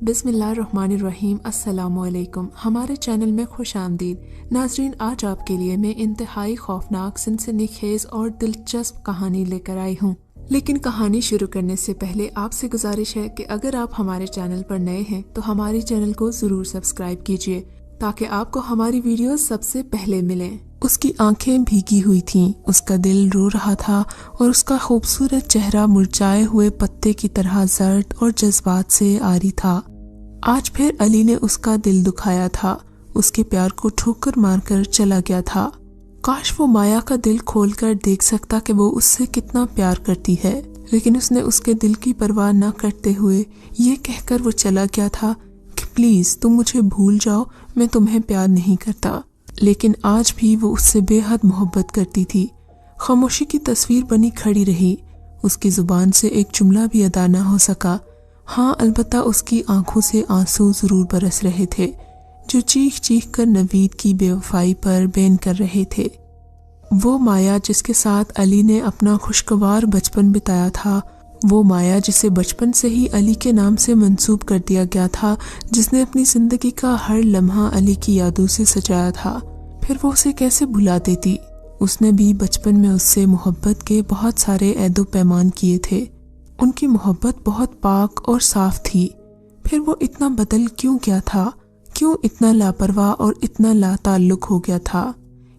بسم اللہ الرحمن الرحیم۔ السلام علیکم، ہمارے چینل میں خوش آمدید ناظرین۔ آج آپ کے لیے میں انتہائی خوفناک، سنسنی خیز اور دلچسپ کہانی لے کر آئی ہوں، لیکن کہانی شروع کرنے سے پہلے آپ سے گزارش ہے کہ اگر آپ ہمارے چینل پر نئے ہیں تو ہمارے چینل کو ضرور سبسکرائب کیجیے تاکہ آپ کو ہماری ویڈیوز سب سے پہلے ملیں۔ اس کی آنکھیں بھیگی ہوئی تھیں، اس کا دل رو رہا تھا اور اس کا خوبصورت چہرہ مرجھائے ہوئے پتے کی طرح زرد اور جذبات سے عاری تھا۔ آج پھر علی نے اس کا دل دکھایا تھا، اس کے پیار کو ٹھوکر مار کر چلا گیا تھا۔ کاش وہ مایا کا دل کھول کر دیکھ سکتا کہ وہ اس سے کتنا پیار کرتی ہے، لیکن اس نے اس کے دل کی پرواہ نہ کرتے ہوئے یہ کہہ کر وہ چلا گیا تھا کہ پلیز تم مجھے بھول جاؤ، میں تمہیں پیار نہیں کرتا۔ لیکن آج بھی وہ اس سے بے حد محبت کرتی تھی۔ خاموشی کی تصویر بنی کھڑی رہی، اس کی زبان سے ایک جملہ بھی ادا نہ ہو سکا۔ ہاں، البتہ اس کی آنکھوں سے آنسو ضرور برس رہے تھے جو چیخ چیخ کر نوید کی بے وفائی پر بین کر رہے تھے۔ وہ مایا جس کے ساتھ علی نے اپنا خوشگوار بچپن بتایا تھا، وہ مایا جسے بچپن سے ہی علی کے نام سے منسوب کر دیا گیا تھا، جس نے اپنی زندگی کا ہر لمحہ علی کی یادوں سے سجایا تھا، پھر وہ اسے کیسے بھلا دیتی؟ اس نے بھی بچپن میں اس سے محبت کے بہت سارے عہد و پیمان کیے تھے۔ ان کی محبت بہت پاک اور صاف تھی، پھر وہ اتنا بدل کیوں گیا تھا؟ کیوں اتنا لاپرواہ اور اتنا لا تعلق ہو گیا تھا؟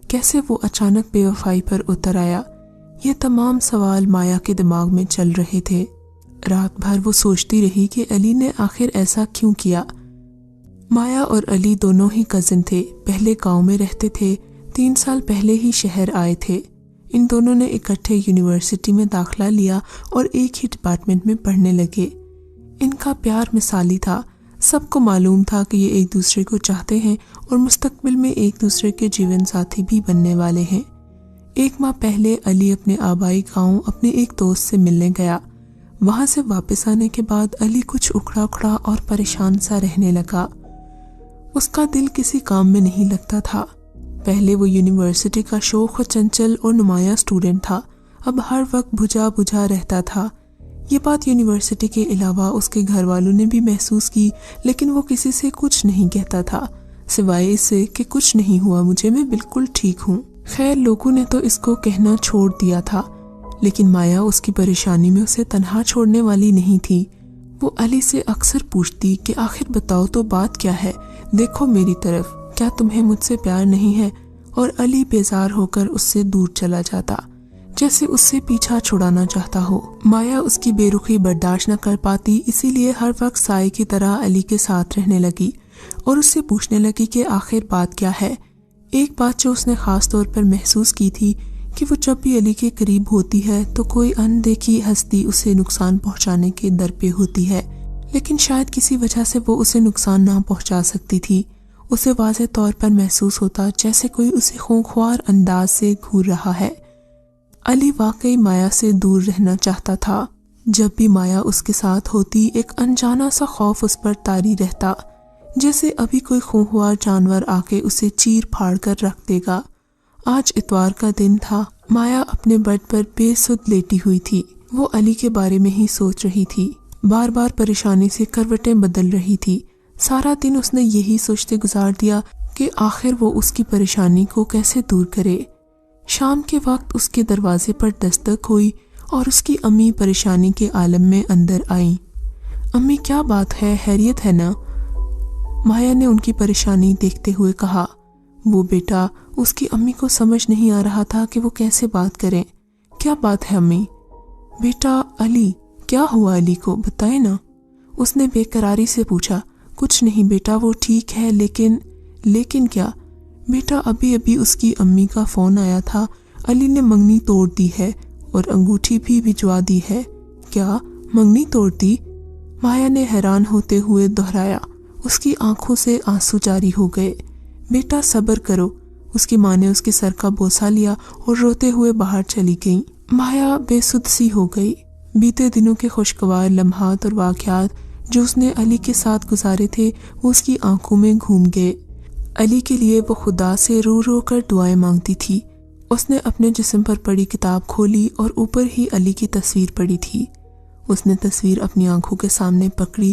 کیسے وہ اچانک بے وفائی پر اتر آیا؟ یہ تمام سوال مایا کے دماغ میں چل رہے تھے۔ رات بھر وہ سوچتی رہی کہ علی نے آخر ایسا کیوں کیا۔ مایا اور علی دونوں ہی کزن تھے، پہلے گاؤں میں رہتے تھے، 3 سال پہلے ہی شہر آئے تھے۔ ان دونوں نے اکٹھے یونیورسٹی میں داخلہ لیا اور ایک ہی ڈپارٹمنٹ میں پڑھنے لگے۔ ان کا پیار مثالی تھا، سب کو معلوم تھا کہ یہ ایک دوسرے کو چاہتے ہیں اور مستقبل میں ایک دوسرے کے جیون ساتھی بھی بننے والے ہیں۔ 1 ماہ پہلے علی اپنے آبائی گاؤں اپنے ایک دوست سے ملنے گیا۔ وہاں سے واپس آنے کے بعد علی کچھ اکھڑا اکھڑا اور پریشان سا رہنے لگا۔ اس کا دل کسی کام میں نہیں لگتا تھا۔ پہلے وہ یونیورسٹی کا شوخ و چنچل اور نمایاں اسٹوڈنٹ تھا، اب ہر وقت بجھا بجھا رہتا تھا۔ یہ بات یونیورسٹی کے علاوہ اس کے گھر والوں نے بھی محسوس کی، لیکن وہ کسی سے کچھ نہیں کہتا تھا، سوائے اس سے کہ کچھ نہیں ہوا مجھے، میں بالکل ٹھیک ہوں۔ خیر، لوگوں نے تو اس کو کہنا چھوڑ دیا تھا، لیکن مایا اس کی پریشانی میں اسے تنہا چھوڑنے والی نہیں تھی۔ وہ علی سے اکثر پوچھتی کہ آخر بتاؤ تو بات کیا ہے، دیکھو میری طرف، کیا تمہیں مجھ سے پیار نہیں ہے؟ اور علی بیزار ہو کر اس سے دور چلا جاتا، جیسے اس سے پیچھا چھڑانا چاہتا ہو۔ مایا اس کی بے رخی برداشت نہ کر پاتی، اسی لیے ہر وقت سائے کی طرح علی کے ساتھ رہنے لگی اور اس سے پوچھنے لگی کہ آخر بات کیا ہے۔ ایک بات جو اس نے خاص طور پر محسوس کی تھی کہ وہ جب بھی علی کے قریب ہوتی ہے تو کوئی اندیکھی ہستی اسے نقصان پہنچانے کے در پہ ہوتی ہے، لیکن شاید کسی وجہ سے وہ اسے نقصان نہ پہنچا سکتی تھی۔ اسے واضح طور پر محسوس ہوتا جیسے کوئی اسے خونخوار انداز سے گھور رہا ہے۔ علی واقعی مایا سے دور رہنا چاہتا تھا۔ جب بھی مایا اس کے ساتھ ہوتی، ایک انجانا سا خوف اس پر طاری رہتا، جیسے ابھی کوئی خونخوار جانور آ کے اسے چیر پھاڑ کر رکھ دے گا۔ آج اتوار کا دن تھا، مایا اپنے بیڈ پر بے سدھ لیٹی ہوئی تھی۔ وہ علی کے بارے میں ہی سوچ رہی تھی، بار بار پریشانی سے کروٹیں بدل رہی تھی۔ سارا دن اس نے یہی سوچتے گزار دیا کہ آخر وہ اس کی پریشانی کو کیسے دور کرے۔ شام کے وقت اس کے دروازے پر دستک ہوئی اور اس کی امی پریشانی کے عالم میں اندر آئیں۔ امی، کیا بات ہے، خیریت ہے نا؟ مایا نے ان کی پریشانی دیکھتے ہوئے کہا۔ وہ بیٹا، اس کی امی کو سمجھ نہیں آ رہا تھا کہ وہ کیسے بات کریں۔ کیا بات ہے امی؟ بیٹا علی، کیا ہوا علی کو، بتائے نا؟ اس نے بے قراری سے پوچھا۔ کچھ نہیں بیٹا، وہ ٹھیک ہے، لیکن کیا؟ بیٹا، ابھی اس کی امی کا فون آیا تھا، علی نے منگنی توڑ دی ہے اور انگوٹھی بھی بھجوا دی ہے۔ کیا منگنی توڑ دی؟ مایا نے حیران ہوتے ہوئے دہرایا۔ اس کی آنکھوں سے آنسو جاری ہو گئے۔ بیٹا صبر کرو، اس کی ماں نے اس کے سر کا بوسہ لیا اور روتے ہوئے باہر چلی گئیں۔ مایا بے سدھ سی ہو گئی۔ بیتے دنوں کے خوشگوار لمحات اور واقعات جو اس نے علی کے ساتھ گزارے تھے وہ اس کی آنکھوں میں گھوم گئے۔ علی کے لیے وہ خدا سے رو رو کر دعائیں مانگتی تھی۔ اس نے اپنے جسم پر پڑی کتاب کھولی اور اوپر ہی علی کی تصویر پڑی تھی۔ اس نے تصویر اپنی آنکھوں کے سامنے پکڑی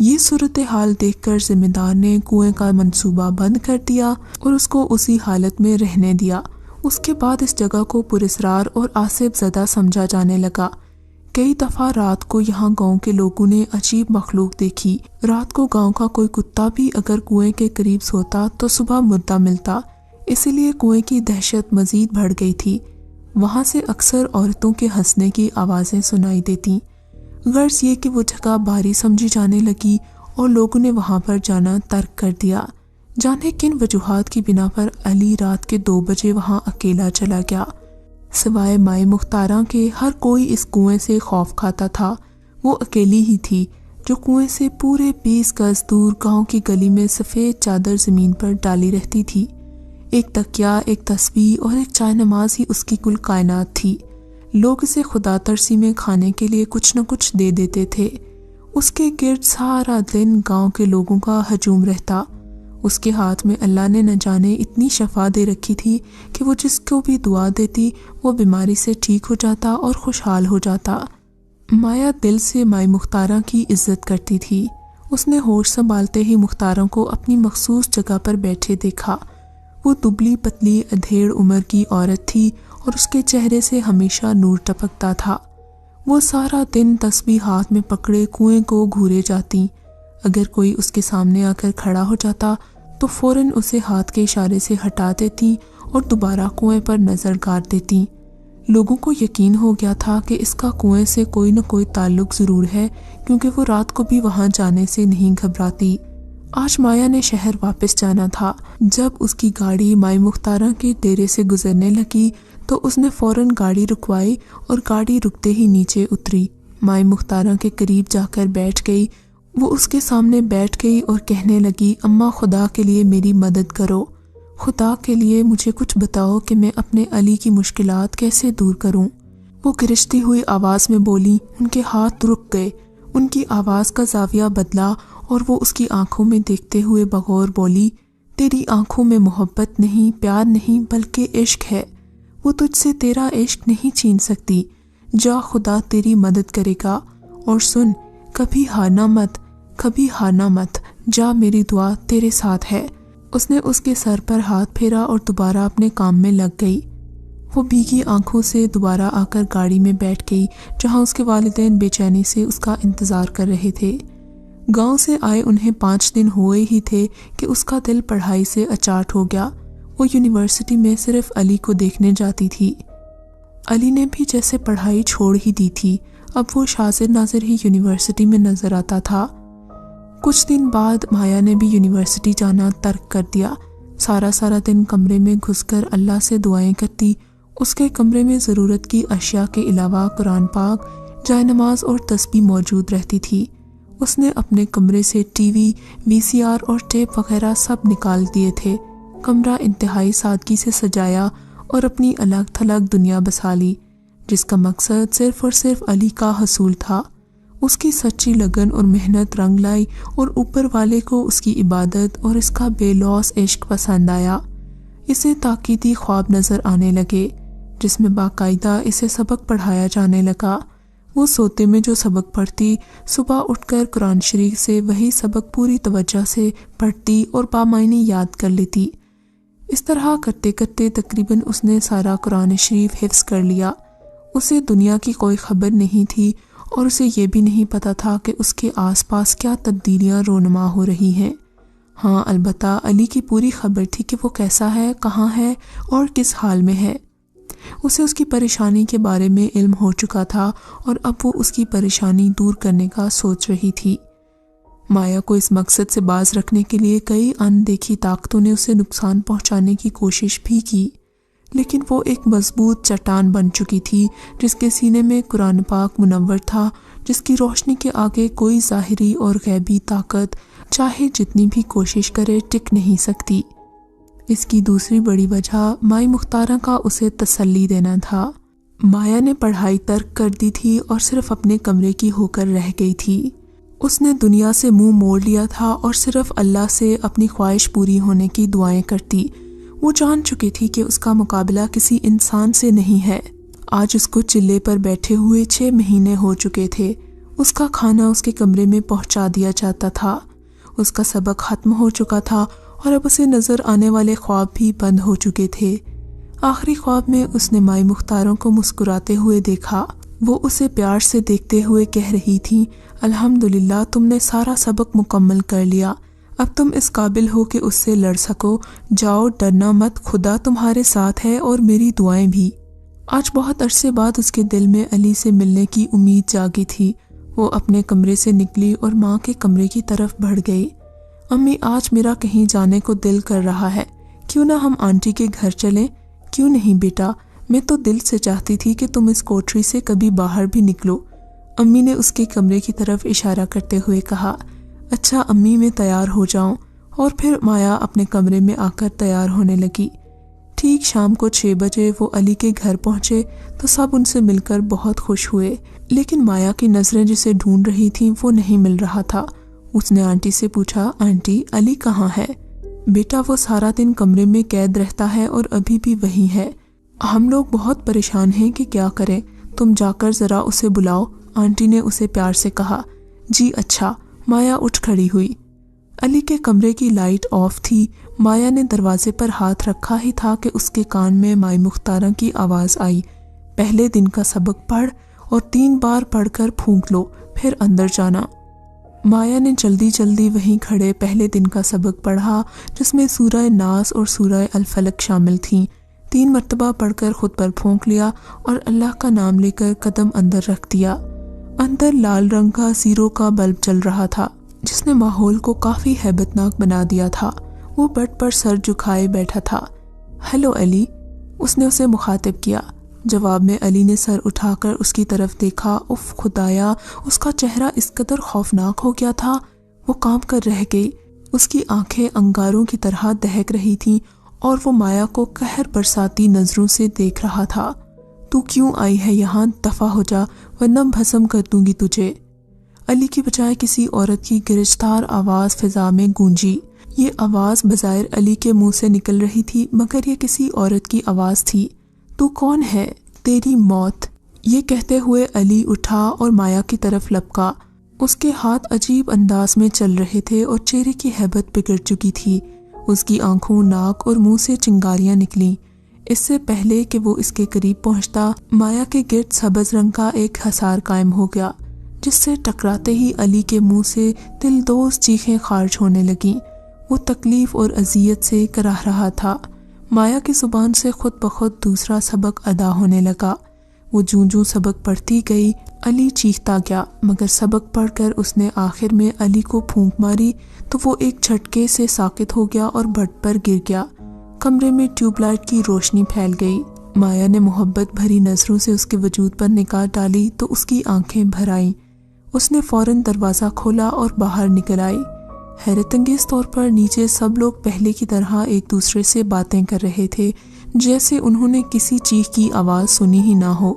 یہ صورتحال دیکھ کر ذمہ دار نے کنویں کا منصوبہ بند کر دیا اور اس کو اسی حالت میں رہنے دیا۔ اس کے بعد اس جگہ کو پراسرار اور آصف زدہ سمجھا جانے لگا۔ کئی دفعہ رات کو یہاں گاؤں کے لوگوں نے عجیب مخلوق دیکھی۔ رات کو گاؤں کا کوئی کتا بھی اگر کنویں کے قریب سوتا تو صبح مردہ ملتا، اسی لیے کنویں کی دہشت مزید بڑھ گئی تھی۔ وہاں سے اکثر عورتوں کے ہنسنے کی آوازیں سنائی دیتیں۔ غرض یہ کہ وہ جگہ بھاری سمجھی جانے لگی اور لوگوں نے وہاں پر جانا ترک کر دیا۔ جانے کن وجوہات کی بنا پر علی رات کے 2 بجے وہاں اکیلا چلا گیا۔ سوائے مائیں مختارہ کے ہر کوئی اس کنویں سے خوف کھاتا تھا۔ وہ اکیلی ہی تھی جو کنویں سے پورے 20 گز دور گاؤں کی گلی میں سفید چادر زمین پر ڈالی رہتی تھی۔ ایک تکیہ، ایک تسبیح اور ایک چائے نماز ہی اس کی کل کائنات تھی۔ لوگ اسے خدا ترسی میں کھانے کے لیے کچھ نہ کچھ دے دیتے تھے۔ اس کے گرد سارا دن گاؤں کے لوگوں کا ہجوم رہتا۔ اس کے ہاتھ میں اللہ نے نہ جانے اتنی شفا دے رکھی تھی کہ وہ جس کو بھی دعا دیتی وہ بیماری سے ٹھیک ہو جاتا اور خوشحال ہو جاتا۔ مایا دل سے مائی مختارہ کی عزت کرتی تھی۔ اس نے ہوش سنبھالتے ہی مختاروں کو اپنی مخصوص جگہ پر بیٹھے دیکھا۔ وہ دبلی پتلی ادھیڑ عمر کی عورت تھی اور اس کے چہرے سے ہمیشہ نور ٹپکتا تھا۔ وہ سارا دن تسبیح ہاتھ میں پکڑے کنویں کو گھورے جاتی۔ اگر کوئی اس کے سامنے آ کر کھڑا ہو جاتا تو فوراً اسے ہاتھ کے اشارے سے ہٹا دیتی اور دوبارہ کنویں پر نظر گار دیتی۔ لوگوں کو یقین ہو گیا تھا کہ اس کا کنویں سے کوئی نہ کوئی تعلق ضرور ہے، کیونکہ وہ رات کو بھی وہاں جانے سے نہیں گھبراتی۔ آج مایا نے شہر واپس جانا تھا۔ جب اس کی گاڑی مائی مختارہ کے ڈیرے سے گزرنے لگی تو اس نے فوراً گاڑی رکوائی اور گاڑی رکتے ہی نیچے اتری۔ مائی مختارہ کے قریب جا کر بیٹھ گئی۔ وہ اس کے سامنے بیٹھ گئی اور کہنے لگی، اماں خدا کے لیے میری مدد کرو، خدا کے لیے مجھے کچھ بتاؤ کہ میں اپنے علی کی مشکلات کیسے دور کروں۔ وہ گرجتی ہوئی آواز میں بولی۔ ان کے ہاتھ رک گئے، ان کی آواز کا زاویہ بدلا اور وہ اس کی آنکھوں میں دیکھتے ہوئے بغور بولی، تیری آنکھوں میں محبت نہیں، پیار نہیں، بلکہ عشق ہے۔ وہ تجھ سے تیرا عشق نہیں چھین سکتی۔ جا، خدا تیری مدد کرے گا، اور سن، کبھی ہارنا مت، کبھی ہارنا مت، جا، میری دعا تیرے ساتھ ہے۔ اس نے اس کے سر پر ہاتھ پھیرا اور دوبارہ اپنے کام میں لگ گئی۔ وہ بھیگی آنکھوں سے دوبارہ آ کر گاڑی میں بیٹھ گئی، جہاں اس کے والدین بے چینی سے اس کا انتظار کر رہے تھے۔ گاؤں سے آئے انہیں 5 دن ہوئے ہی تھے کہ اس کا دل پڑھائی سے اچاٹ ہو گیا۔ وہ یونیورسٹی میں صرف علی کو دیکھنے جاتی تھی۔ علی نے بھی جیسے پڑھائی چھوڑ ہی دی تھی، اب وہ شاذر ناظر ہی یونیورسٹی میں نظر آتا تھا۔ کچھ دن بعد مایا نے بھی یونیورسٹی جانا ترک کر دیا۔ سارا دن کمرے میں گھس کر اللہ سے دعائیں کرتی۔ اس کے کمرے میں ضرورت کی اشیاء کے علاوہ قرآن پاک، جائے نماز اور تسبیح موجود رہتی تھی۔ اس نے اپنے کمرے سے ٹی وی، VCR اور ٹیپ وغیرہ سب نکال دیے تھے۔ کمرہ انتہائی سادگی سے سجایا اور اپنی الگ تھلگ دنیا بسا لی، جس کا مقصد صرف اور صرف علی کا حصول تھا۔ اس کی سچی لگن اور محنت رنگ لائی اور اوپر والے کو اس کی عبادت اور اس کا بے لوث عشق پسند آیا۔ اسے تاکیدی خواب نظر آنے لگے، جس میں باقاعدہ اسے سبق پڑھایا جانے لگا۔ وہ سوتے میں جو سبق پڑھتی، صبح اٹھ کر قرآن شریف سے وہی سبق پوری توجہ سے پڑھتی اور بامعنی یاد کر لیتی۔ اس طرح کرتے کرتے تقریباً اس نے سارا قرآن شریف حفظ کر لیا۔ اسے دنیا کی کوئی خبر نہیں تھی اور اسے یہ بھی نہیں پتا تھا کہ اس کے آس پاس کیا تبدیلیاں رونما ہو رہی ہیں۔ ہاں، البتہ علی کی پوری خبر تھی کہ وہ کیسا ہے، کہاں ہے اور کس حال میں ہے۔ اسے اس کی پریشانی کے بارے میں علم ہو چکا تھا اور اب وہ اس کی پریشانی دور کرنے کا سوچ رہی تھی۔ مایا کو اس مقصد سے باز رکھنے کے لیے کئی اندیکھی طاقتوں نے اسے نقصان پہنچانے کی کوشش بھی کی، لیکن وہ ایک مضبوط چٹان بن چکی تھی جس کے سینے میں قرآن پاک منور تھا، جس کی روشنی کے آگے کوئی ظاہری اور غیبی طاقت چاہے جتنی بھی کوشش کرے ٹک نہیں سکتی۔ اس کی دوسری بڑی وجہ مائی مختارہ کا اسے تسلی دینا تھا۔ مایا نے پڑھائی ترک کر دی تھی اور صرف اپنے کمرے کی ہو کر رہ گئی تھی۔ اس نے دنیا سے منہ موڑ لیا تھا اور صرف اللہ سے اپنی خواہش پوری ہونے کی دعائیں کرتی۔ وہ جان چکی تھی کہ اس کا مقابلہ کسی انسان سے نہیں ہے۔ آج اس کو چلے پر بیٹھے ہوئے 6 مہینے ہو چکے تھے۔ اس کا کھانا اس کے کمرے میں پہنچا دیا جاتا تھا۔ اس کا سبق ختم ہو چکا تھا اور اب اسے نظر آنے والے خواب بھی بند ہو چکے تھے۔ آخری خواب میں اس نے مائی مختاروں کو مسکراتے ہوئے دیکھا۔ وہ اسے پیار سے دیکھتے ہوئے کہہ رہی تھی، الحمدللہ تم نے سارا سبق مکمل کر لیا، اب تم اس قابل ہو کہ اس سے لڑ سکو، جاؤ ڈرنا مت، خدا تمہارے ساتھ ہے اور میری دعائیں بھی۔ آج بہت عرصے بعد اس کے دل میں علی سے ملنے کی امید جاگی تھی۔ وہ اپنے کمرے سے نکلی اور ماں کے کمرے کی طرف بڑھ گئی۔ امی آج میرا کہیں جانے کو دل کر رہا ہے، کیوں نہ ہم آنٹی کے گھر چلیں؟ کیوں نہیں بیٹا، میں تو دل سے چاہتی تھی کہ تم اس کوٹری سے کبھی باہر بھی نکلو، امی نے اس کے کمرے کی طرف اشارہ کرتے ہوئے کہا۔ اچھا امی میں تیار ہو جاؤں؟ اور پھر مایا اپنے کمرے میں آ کر تیار ہونے لگی۔ ٹھیک شام کو 6 بجے وہ علی کے گھر پہنچے تو سب ان سے مل کر بہت خوش ہوئے، لیکن مایا کی نظریں جسے ڈھونڈ رہی تھیں وہ نہیں مل رہا تھا۔ اس نے آنٹی سے پوچھا، آنٹی علی کہاں ہے؟ بیٹا وہ سارا دن کمرے میں قید رہتا ہے اور ابھی بھی وہی ہے، ہم لوگ بہت پریشان ہیں کہ کیا کریں، تم جا کر ذرا اسے بلاؤ، آنٹی نے اسے پیار سے کہا۔ جی اچھا، مایا اٹھ کھڑی ہوئی۔ علی کے کمرے کی لائٹ آف تھی۔ مایا نے دروازے پر ہاتھ رکھا ہی تھا کہ اس کے کان میں مائی مختارہ کی آواز آئی، پہلے دن کا سبق پڑھ اور 3 بار پڑھ کر پھونک لو، پھر اندر جانا۔ مایا نے جلدی جلدی وہیں کھڑے پہلے دن کا سبق پڑھا، جس میں سورہ ناس اور سورہ الفلق شامل تھیں۔ 3 مرتبہ پڑھ کر خود پر پھونک لیا اور اللہ کا نام لے کر قدم اندر رکھ دیا۔ اندر لال رنگ کا 0 کا بلب چل رہا تھا، جس نے ماحول کو کافی ہیبت ناک بنا دیا تھا۔ وہ بٹ پر سر جھکائے بیٹھا تھا۔ ہیلو علی، اس نے اسے مخاطب کیا۔ جواب میں علی نے سر اٹھا کر اس کی طرف دیکھا۔ اف خدایا، اس کا چہرہ اس قدر خوفناک ہو گیا تھا، وہ کانپ کر رہ گئی۔ اس کی آنکھیں انگاروں کی طرح دہک رہی تھیں اور وہ مایا کو قہر برساتی نظروں سے دیکھ رہا تھا۔ تو کیوں آئی ہے یہاں؟ دفع ہو جا ورنہ بھسم کر دوں گی تجھے۔ علی کی بجائے کسی عورت کی گرجدار آواز فضا میں گونجی۔ یہ آواز بظاہر علی کے منہ سے نکل رہی تھی، مگر یہ کسی عورت کی آواز تھی۔ تو کون ہے؟ تیری موت۔ یہ کہتے ہوئے علی اٹھا اور مایا کی طرف لپکا۔ اس کے ہاتھ عجیب انداز میں چل رہے تھے اور چہرے کی ہیبت بگڑ چکی تھی۔ اس کی آنکھوں، ناک اور منہ سے چنگاریاں نکلیں۔ اس سے پہلے کہ وہ اس کے قریب پہنچتا، مایا کے گرد سبز رنگ کا ایک حصار قائم ہو گیا، جس سے ٹکراتے ہی علی کے منہ سے دلدوز چیخیں خارج ہونے لگیں۔ وہ تکلیف اور اذیت سے کراہ رہا تھا۔ مایا کی زبان سے خود بخود دوسرا سبق ادا ہونے لگا۔ وہ جوں جوں سبق پڑھتی گئی، علی چیختا گیا، مگر سبق پڑھ کر اس نے آخر میں علی کو پھونک ماری تو وہ ایک جھٹکے سے ساکت ہو گیا اور بٹ پر گر گیا۔ کمرے میں ٹیوب لائٹ کی روشنی پھیل گئی۔ مایا نے محبت بھری نظروں سے اس کے وجود پر نگاہ ڈالی تو اس کی آنکھیں بھر آئیں۔ اس نے فوراً دروازہ کھولا اور باہر نکل آئی۔ حیرت انگیز طور پر نیچے سب لوگ پہلے کی طرح ایک دوسرے سے باتیں کر رہے تھے، جیسے انہوں نے کسی چیخ کی آواز سنی ہی نہ ہو۔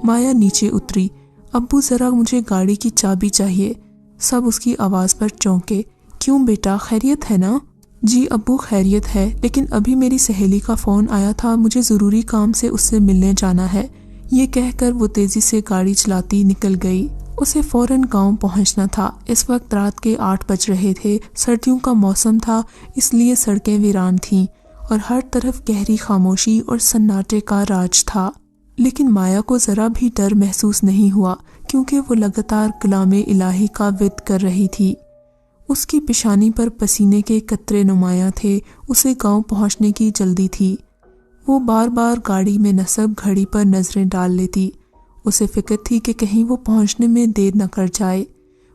مایا نیچے اتری۔ ابو ذرا مجھے گاڑی کی چابی چاہیے۔ سب اس کی آواز پر چونکے۔ کیوں بیٹا، خیریت ہے نا؟ جی ابو خیریت ہے، لیکن ابھی میری سہیلی کا فون آیا تھا، مجھے ضروری کام سے اس سے ملنے جانا ہے۔ یہ کہہ کر وہ تیزی سے گاڑی چلاتی نکل گئی۔ اسے فوراً گاؤں پہنچنا تھا۔ اس وقت رات کے 8 بج رہے تھے، سردیوں کا موسم تھا، اس لیے سڑکیں ویران تھیں اور ہر طرف گہری خاموشی اور سناٹے کا راج تھا۔ لیکن مایا کو ذرا بھی ڈر محسوس نہیں ہوا، کیونکہ وہ لگاتار کلام الہی کا ورد کر رہی تھی۔ اس کی پیشانی پر پسینے کے قطرے نمایاں تھے۔ اسے گاؤں پہنچنے کی جلدی تھی۔ وہ بار بار گاڑی میں نصب گھڑی پر نظریں ڈال لیتی۔ اسے فکر تھی کہ کہیں وہ پہنچنے میں دیر نہ کر جائے۔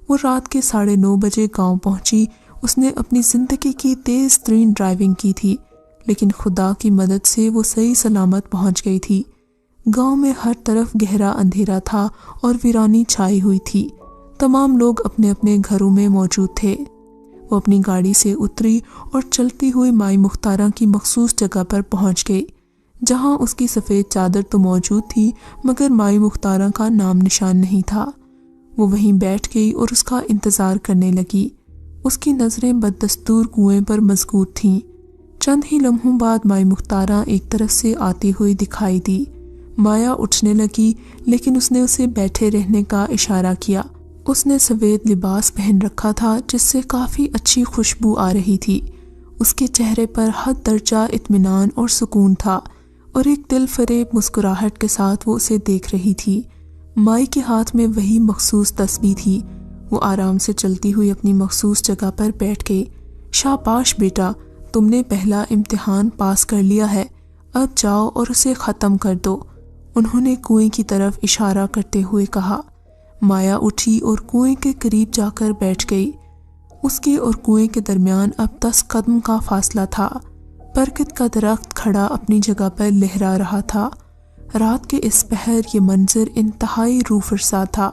وہ رات کے 9:30 بجے گاؤں پہنچی۔ اس نے اپنی زندگی کی تیز ترین ڈرائیونگ کی تھی، لیکن خدا کی مدد سے وہ صحیح سلامت پہنچ گئی تھی۔ گاؤں میں ہر طرف گہرا اندھیرا تھا اور ویرانی چھائی ہوئی تھی۔ تمام لوگ اپنے اپنے گھروں میں موجود تھے۔ وہ اپنی گاڑی سے اتری اور چلتی ہوئی مائی مختارہ کی مخصوص جگہ پر پہنچ گئی، جہاں اس کی سفید چادر تو موجود تھی، مگر مائی مختارہ کا نام نشان نہیں تھا۔ وہ وہیں بیٹھ گئی اور اس کا انتظار کرنے لگی۔ اس کی نظریں بددستور کنویں پر مضبوط تھیں۔ چند ہی لمحوں بعد مائی مختارہ ایک طرف سے آتی ہوئی دکھائی دی۔ مایا اٹھنے لگی، لیکن اس نے اسے بیٹھے رہنے کا اشارہ کیا۔ اس نے سفید لباس پہن رکھا تھا جس سے کافی اچھی خوشبو آ رہی تھی۔ اس کے چہرے پر حد درجہ اطمینان اور سکون تھا اور ایک دل فریب مسکراہٹ کے ساتھ وہ اسے دیکھ رہی تھی۔ مائی کے ہاتھ میں وہی مخصوص تسبیح تھی۔ وہ آرام سے چلتی ہوئی اپنی مخصوص جگہ پر بیٹھ گئی۔ شاباش بیٹا، تم نے پہلا امتحان پاس کر لیا ہے، اب جاؤ اور اسے ختم کر دو، انہوں نے کنویں کی طرف اشارہ کرتے ہوئے کہا۔ مایا اٹھی اور کنویں کے قریب جا کر بیٹھ گئی۔ اس کے اور کنویں کے درمیان اب 10 قدم کا فاصلہ تھا۔ برگد کا درخت کھڑا اپنی جگہ پر لہرا رہا تھا۔ رات کے اس پہر یہ منظر انتہائی روح فرسا تھا،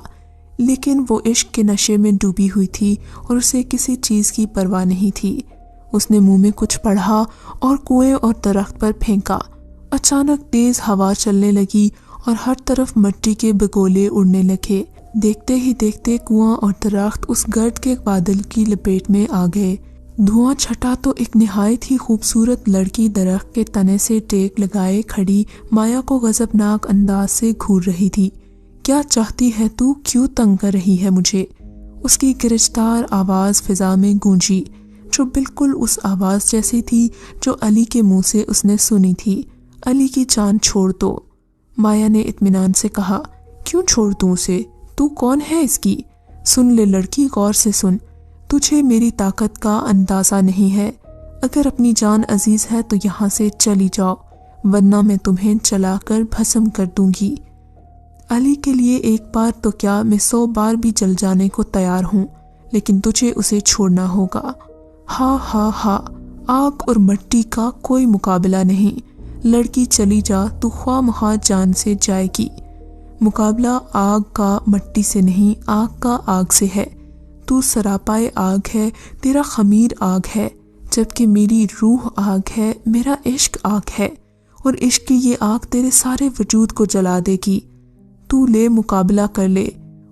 لیکن وہ عشق کے نشے میں ڈوبی ہوئی تھی اور اسے کسی چیز کی پرواہ نہیں تھی۔ اس نے منہ میں کچھ پڑھا اور کنویں اور درخت پر پھینکا۔ اچانک تیز ہوا چلنے لگی اور ہر طرف مٹی کے بگولے اڑنے لگے۔ دیکھتے ہی دیکھتے کنواں اور درخت اس گرد کے بادل کی لپیٹ میں آ گئے۔ دھواں چھٹا تو ایک نہایت ہی خوبصورت لڑکی درخت کے تنے سے ٹیک لگائے کھڑی مایا کو غضبناک انداز سے گھور رہی تھی۔ کیا چاہتی ہے تو؟ کیوں تنگ کر رہی ہے مجھے؟ اس کی گرجدار آواز فضا میں گونجی، جو بالکل اس آواز جیسی تھی جو علی کے منہ سے اس نے سنی تھی۔ علی کی جان چھوڑ دو، مایا نے اطمینان سے کہا۔ کیوں چھوڑ دوں اسے؟ تو کون ہے اس کی؟ سن لے لڑکی، غور سے سن، تجھے میری طاقت کا اندازہ نہیں ہے۔ اگر اپنی جان عزیز ہے تو یہاں سے چلی جاؤ، ورنہ میں تمہیں جلا کر بھسم کر دوں گی۔ علی کے لیے ایک بار تو کیا، میں 100 بار بھی جل جانے کو تیار ہوں، لیکن تجھے اسے چھوڑنا ہوگا۔ ہاں ہاں ہاں، آگ اور مٹی کا کوئی مقابلہ نہیں۔ لڑکی چلی جا، تو خواہ مخواہ جان سے جائے گی۔ مقابلہ آگ کا مٹی سے نہیں، آگ کا آگ سے ہے۔ تو سراپائے آگ ہے، تیرا خمیر آگ ہے، جبکہ میری روح آگ ہے، میرا عشق آگ ہے، اور عشق کی یہ آگ تیرے سارے وجود کو جلا دے گی۔ تو لے، مقابلہ کر لے۔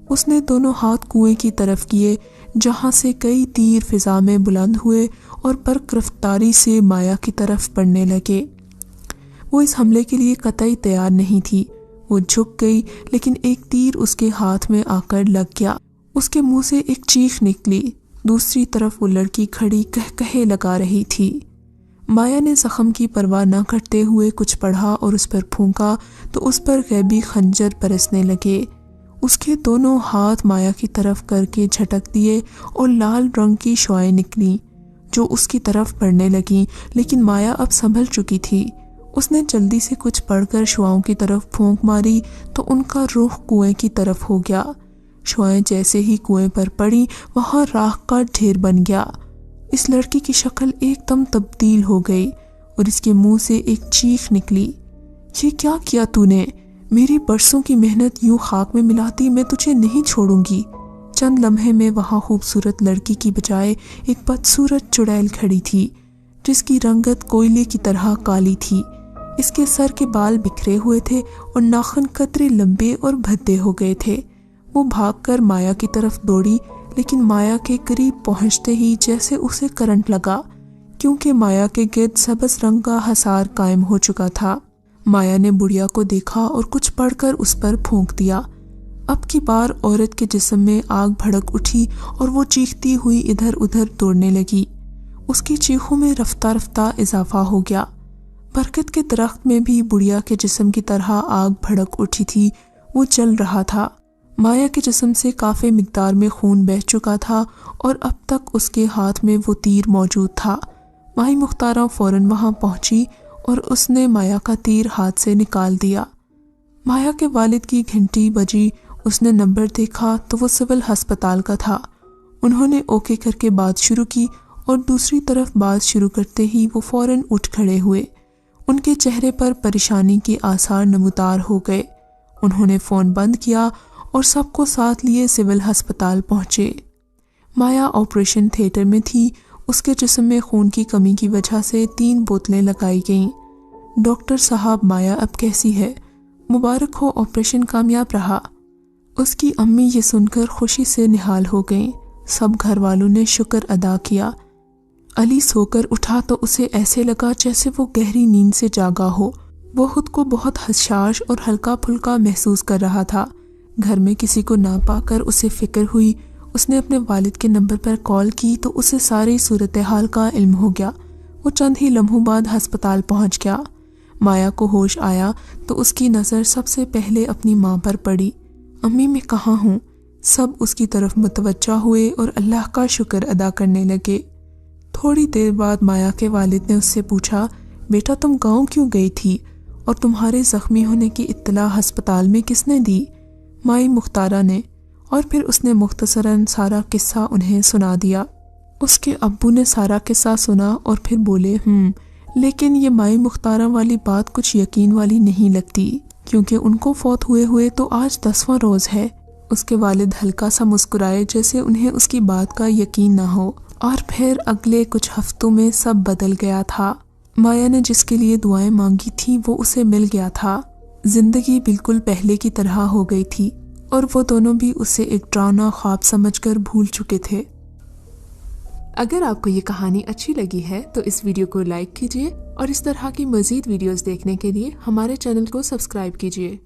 اس نے دونوں ہاتھ کنویں کی طرف کیے، جہاں سے کئی تیر فضا میں بلند ہوئے اور برق رفتاری سے مایا کی طرف بڑھنے لگے۔ وہ اس حملے کے لیے قطعی تیار نہیں تھی۔ وہ جھک گئی، لیکن ایک تیر اس کے ہاتھ میں آ کر لگ گیا۔ اس کے منہ سے ایک چیخ نکلی۔ دوسری طرف وہ لڑکی کھڑی کہے لگا رہی تھی۔ مایا نے زخم کی پرواہ نہ کرتے ہوئے کچھ پڑھا اور اس پر پھونکا تو اس پر غیبی خنجر برسنے لگے۔ اس کے دونوں ہاتھ مایا کی طرف کر کے جھٹک دیے اور لال رنگ کی شعاعیں نکلیں جو اس کی طرف بڑھنے لگیں، لیکن مایا اب سنبھل چکی تھی۔ اس نے جلدی سے کچھ پڑھ کر شعاؤں کی طرف پھونک ماری تو ان کا رخ کنویں کی طرف ہو گیا۔ شعاعیں جیسے ہی کنویں پر پڑی، وہاں راکھ کا ڈھیر بن گیا۔ اس لڑکی کی شکل ایک دم تبدیل ہو گئی اور اس کے منہ سے ایک چیخ نکلی۔ یہ کیا کیا تو نے؟ میری برسوں کی محنت یوں خاک میں ملاتی، میں تجھے نہیں چھوڑوں گی۔ چند لمحے میں وہاں خوبصورت لڑکی کی بجائے ایک بدصورت چڑیل کھڑی تھی، جس کی رنگت کوئلے کی طرح کالی تھی۔ اس کے سر کے بال بکھرے ہوئے تھے اور ناخن قدرے لمبے اور بھدے ہو گئے تھے۔ وہ بھاگ کر مایا کی طرف دوڑی، لیکن مایا کے قریب پہنچتے ہی جیسے اسے کرنٹ لگا، کیونکہ مایا کے گرد سبز رنگ کا حصار قائم ہو چکا تھا۔ مایا نے بڑھیا کو دیکھا اور کچھ پڑھ کر اس پر پھونک دیا۔ اب کی بار عورت کے جسم میں آگ بھڑک اٹھی اور وہ چیختی ہوئی ادھر ادھر دوڑنے لگی۔ اس کی چیخوں میں رفتہ رفتہ اضافہ ہو گیا۔ برکت کے درخت میں بھی بڑھیا کے جسم کی طرح آگ بھڑک اٹھی تھی، وہ جل رہا تھا۔ مایا کے جسم سے کافی مقدار میں خون بہہ چکا تھا اور اب تک اس کے ہاتھ میں وہ تیر موجود تھا۔ مائی مختارہ فوراً وہاں پہنچی اور اس نے مایا کا تیر ہاتھ سے نکال دیا۔ مایا کے والد کی گھنٹی بجی، اس نے نمبر دیکھا تو وہ سول ہسپتال کا تھا۔ انہوں نے اوکے کر کے بات شروع کی اور دوسری طرف بات شروع کرتے ہی وہ فوراً اٹھ کھڑے ہوئے۔ ان کے چہرے پر پریشانی کے آثار نمودار ہو گئے۔ انہوں نے فون بند کیا اور سب کو ساتھ لیے سول ہسپتال پہنچے۔ مایا آپریشن تھیٹر میں تھی۔ اس کے جسم میں خون کی کمی کی وجہ سے 3 بوتلیں لگائی گئیں۔ ڈاکٹر صاحب، مایا اب کیسی ہے؟ مبارک ہو، آپریشن کامیاب رہا۔ اس کی امی یہ سن کر خوشی سے نہال ہو گئیں۔ سب گھر والوں نے شکر ادا کیا۔ علی سو کر اٹھا تو اسے ایسے لگا جیسے وہ گہری نیند سے جاگا ہو۔ وہ خود کو بہت حساس اور ہلکا پھلکا محسوس کر رہا تھا، گھر میں کسی کو نہ پا کر اسے فکر ہوئی۔ اس نے اپنے والد کے نمبر پر کال کی تو اسے ساری صورتحال کا علم ہو گیا۔ وہ چند ہی لمحوں بعد ہسپتال پہنچ گیا۔ مایا کو ہوش آیا تو اس کی نظر سب سے پہلے اپنی ماں پر پڑی۔ امی میں کہاں ہوں؟ سب اس کی طرف متوجہ ہوئے اور اللہ کا شکر ادا کرنے لگے۔ تھوڑی دیر بعد مایا کے والد نے اس سے پوچھا، بیٹا تم گاؤں کیوں گئی تھی اور تمہارے زخمی ہونے کی اطلاع ہسپتال میں کس نے دی؟ مائی مختارہ نے، اور پھر اس نے مختصراً سارا قصہ انہیں سنا دیا۔ اس کے ابو نے سارا قصہ سنا اور پھر بولے لیکن یہ مائی مختارہ والی بات کچھ یقین والی نہیں لگتی، کیونکہ ان کو فوت ہوئے تو آج 10واں روز ہے۔ اس کے والد ہلکا سا مسکرائے جیسے انہیں اس کی بات کا یقین نہ ہو، اور پھر اگلے کچھ ہفتوں میں سب بدل گیا تھا۔ مایا نے جس کے لیے دعائیں مانگی تھیں وہ اسے مل گیا تھا۔ زندگی بالکل پہلے کی طرح ہو گئی تھی اور وہ دونوں بھی اسے ایک ڈراؤنا خواب سمجھ کر بھول چکے تھے۔ اگر آپ کو یہ کہانی اچھی لگی ہے تو اس ویڈیو کو لائک کیجیے اور اس طرح کی مزید ویڈیوز دیکھنے کے لیے ہمارے چینل کو سبسکرائب کیجیے۔